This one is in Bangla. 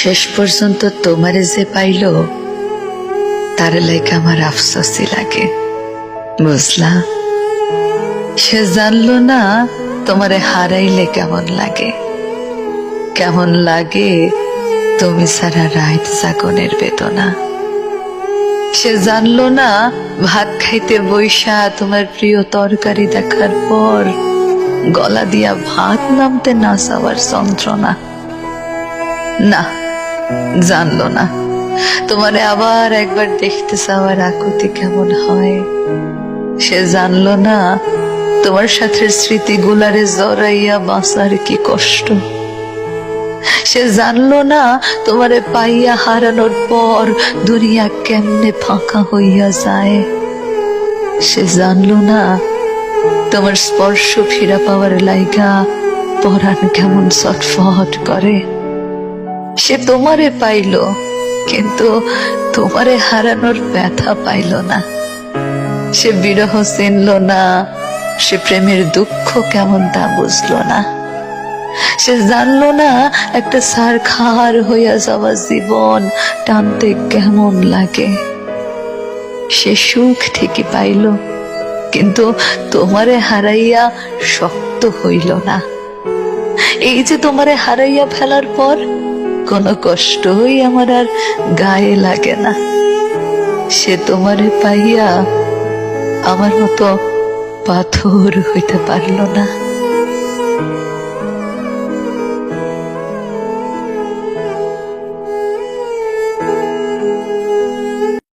শেষ পর্যন্ত তোমারে যে পাইল তার লাইকা আমার আফসোসই লাগে, বুঝলা? সে জানলো না তোমারে হারাইলে কেমন লাগে, কেমন লাগে তুমি ছাড়া রাত জাগনের বেদনা। সে জানলো না ভাত খাইতে বইসা তোমার প্রিয় তরকারি দেখার পর গলা দিয়া ভাত নামতে না চাওয়ার যন্ত্রণা। না, জানলো না তোমারে আবার একবার দেখতে চাওয়ার আকুতি কেমন হয়। সে জানলো না তোমার সাথে স্মৃতিগুলারে জড়াইয়া বাঁচার কি কষ্ট। সে জানলো না তোমারে পাইয়া হারানোর পর দুনিয়া কেমনে ফাঁকা হইয়া যায়। সে জানলো না তোমার স্পর্শ ফিরা পাওয়ার লাইগা পরাণ কেমন ছটফট করে। সে তোমারে পাইল কিন্তু তোমারে হারানোর ব্যথা পাইল না। সে বিরহ চিনল না, সে প্রেমের দুঃখ কেমন তা বুঝলো না। সে জানলো না একটা ছারখার হইয়া যাওয়া জীবন টানতে কেমন লাগে। সে সুখ ঠিকই পাইল কিন্তু তোমারে হারাইয়া শক্ত হইল না। এই যে তোমারে হারাইয়া ফেলার পর কোনো কষ্টই আমার আর গায়ে লাগে না। সে তোমারে পাইয়া আমার মতো পাথর হইতে পারল না।